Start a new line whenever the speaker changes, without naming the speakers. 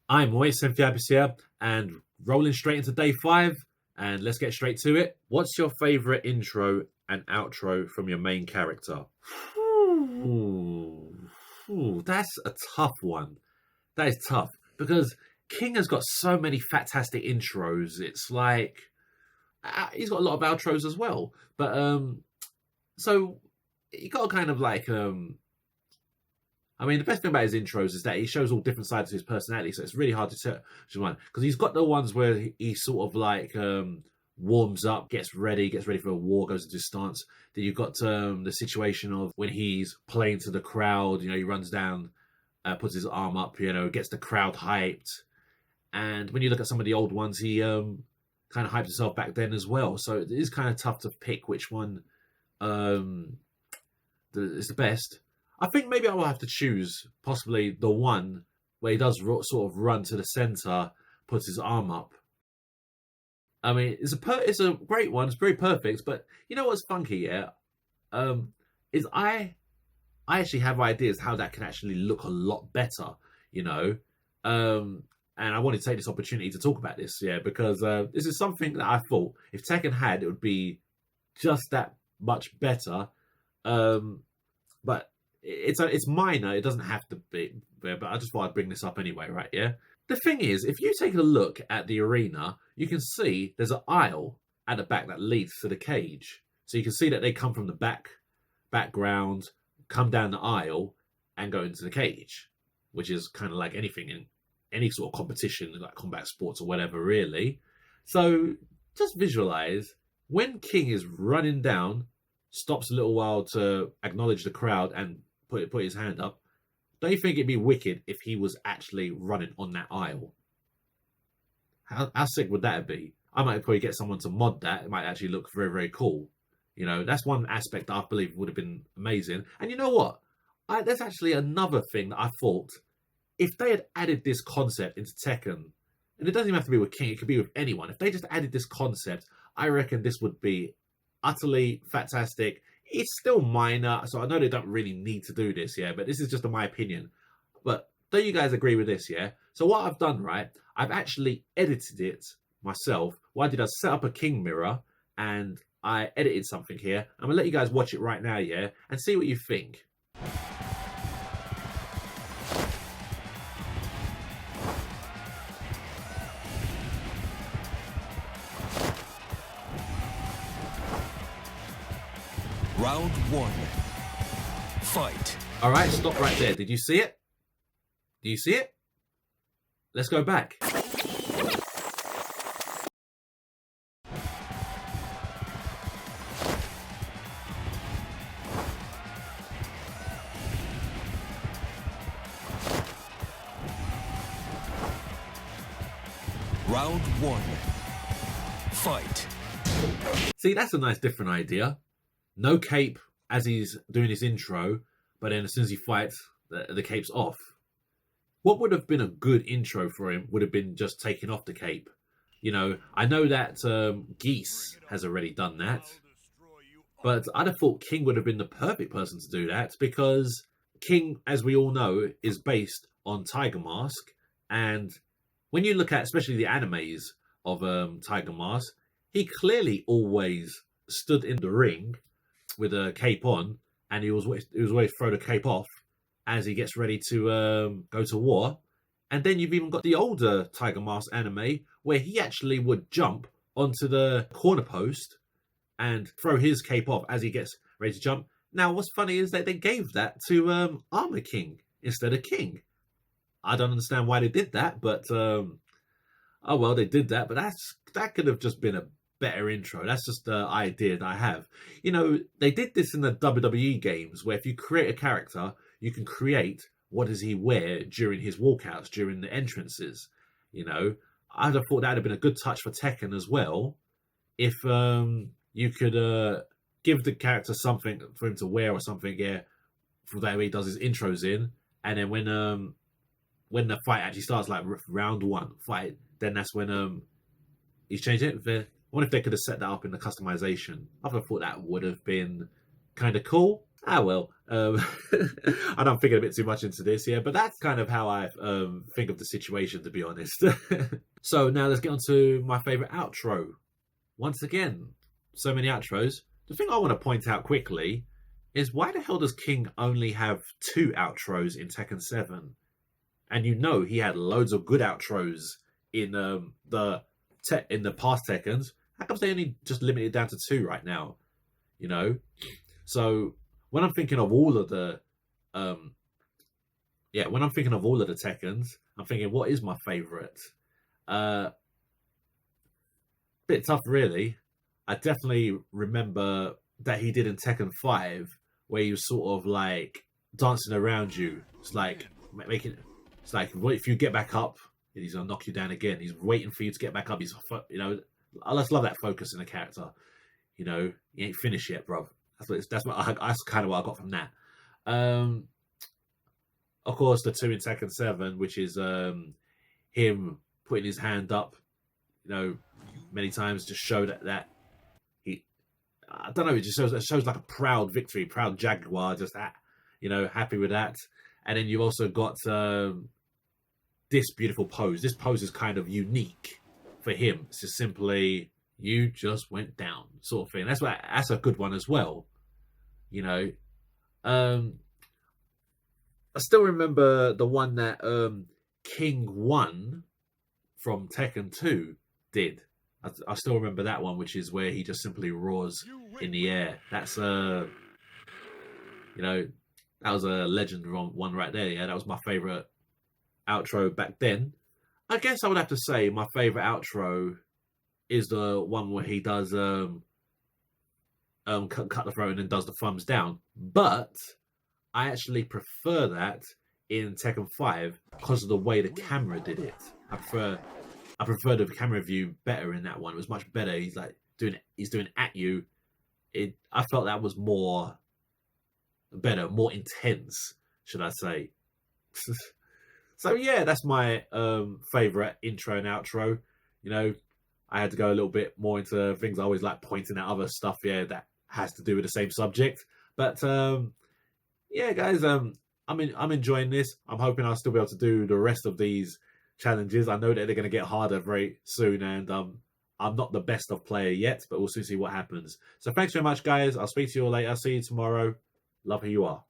I'm always TEMPHUiBIS here, and rolling straight into day 5, and let's get straight to it. What's your favourite intro and outro from your main character? That's a tough one. That is tough, because King has got so many fantastic intros. It's like, he's got a lot of outros as well. But, so, you got to kind of like, I mean, the best thing about his intros is that he shows all different sides of his personality, so it's really hard to tell which one. Because he's got the ones where he sort of like warms up, gets ready for a war, goes into stance. Then you've got the situation of when he's playing to the crowd. You know, he runs down, puts his arm up, you know, gets the crowd hyped. And when you look at some of the old ones, he kind of hyped himself back then as well. So it is kind of tough to pick which one is the best. I think maybe I will have to choose possibly the one where he does sort of run to the center, puts his arm up. I mean, it's a great one. It's very perfect. But you know what's funky, yeah? Is I actually have ideas how that can actually look a lot better, you know? And I want to take this opportunity to talk about this, yeah, because this is something that I thought if Tekken had, it would be just that much better. But it's minor. It doesn't have to be, but I just thought I'd bring this up anyway, right? Yeah. The thing is, if you take a look at the arena, you can see there's an aisle at the back that leads to the cage. So you can see that they come from the background, come down the aisle, and go into the cage, which is kind of like anything in any sort of competition, like combat sports or whatever, really. So just visualize when King is running down, stops a little while to acknowledge the crowd and put his hand up. Don't you think it'd be wicked if he was actually running on that aisle? How sick would that be? I might probably get someone to mod that. It might actually look very, very cool. You know, that's one aspect that I believe would have been amazing. And you know what? There's actually another thing that I thought. If they had added this concept into Tekken, and it doesn't even have to be with King, it could be with anyone. If they just added this concept, I reckon this would be utterly fantastic. It's still minor, so I know they don't really need to do this, yeah, but this is just my opinion. But don't you guys agree with this, yeah? So what I've done, right, I've actually edited it myself. What I did, I set up a King mirror, and I edited something here. I'm going to let you guys watch it right now, yeah, and see what you think.
Round 1. Fight.
All right, stop right there. Did you see it? Do you see it? Let's go back.
Round 1. Fight.
See, that's a nice different idea. No cape as he's doing his intro, but then as soon as he fights, the cape's off. What would have been a good intro for him would have been just taking off the cape. You know, I know that Geese has already done that, but I'd have thought King would have been the perfect person to do that, because King, as we all know, is based on Tiger Mask. And when you look at especially the animes of Tiger Mask, he clearly always stood in the ring with a cape on, and he was always throw the cape off as he gets ready to go to war. And then you've even got the older Tiger Mask anime where he actually would jump onto the corner post and throw his cape off as he gets ready to jump. Now, what's funny is that they gave that to Armor King instead of King. I don't understand why they did that, but oh well, they did that. But that could have just been a better intro. That's just the idea that I have. You know, they did this in the WWE games where if you create a character, you can create what does he wear during his walkouts, during the entrances. You know, I'd have thought that would have been a good touch for Tekken as well. If you could give the character something for him to wear or something, yeah, for that way he does his intros in, and then when the fight actually starts, like round 1 fight, then that's when he's changed it. I wonder if they could have set that up in the customization. I thought that would have been kind of cool. Ah, well, Um, and I'm thinking a bit too much into this, yeah, but that's kind of how I think of the situation, to be honest. So now let's get on to my favorite outro. Once again, so many outros. The thing I want to point out quickly is why the hell does King only have 2 outros in Tekken 7? And you know he had loads of good outros in the past Tekkens. How come they only just limited down to 2 right now? You know, so when I'm thinking of all of the, when I'm thinking of all of the Tekkens, I'm thinking, what is my favorite? Bit tough, really. I definitely remember that he did in Tekken 5, where he was sort of like dancing around you. It's like making, it's like if you get back up, he's gonna knock you down again. He's waiting for you to get back up. He's, I just love that focus in the character. You know, he ain't finished yet, bro. That's kind of what I got from that. Of course, the 2 in Tekken 7, which is him putting his hand up, you know, many times to show that he, I don't know, it shows like a proud victory, proud Jaguar, just that, you know, happy with that. And then you've also got this beautiful pose. This pose is kind of unique for him. It's just simply, you just went down, sort of thing. That's a good one as well. You know, I still remember the one that King 1 from Tekken 2 did. I still remember that one, which is where he just simply roars in the air. That's you know, that was a legend one right there. Yeah, that was my favorite outro back then. I guess I would have to say my favorite outro is the one where he does cut the throat and then does the thumbs down. But I actually prefer that in Tekken 5 because of the way the camera did it. I prefer the camera view better in that one. It was much better. He's doing at you. I felt that was better, more intense, should I say. So yeah, that's my favorite intro and outro. You know, I had to go a little bit more into things. I always like pointing out other stuff, yeah, that has to do with the same subject. But yeah, guys, I'm enjoying this. I'm hoping I'll still be able to do the rest of these challenges. I know that they're going to get harder very soon, and I'm not the best of player yet, but we'll soon see what happens. So thanks very much, guys. I'll speak to you all later. See you tomorrow. Love who you are.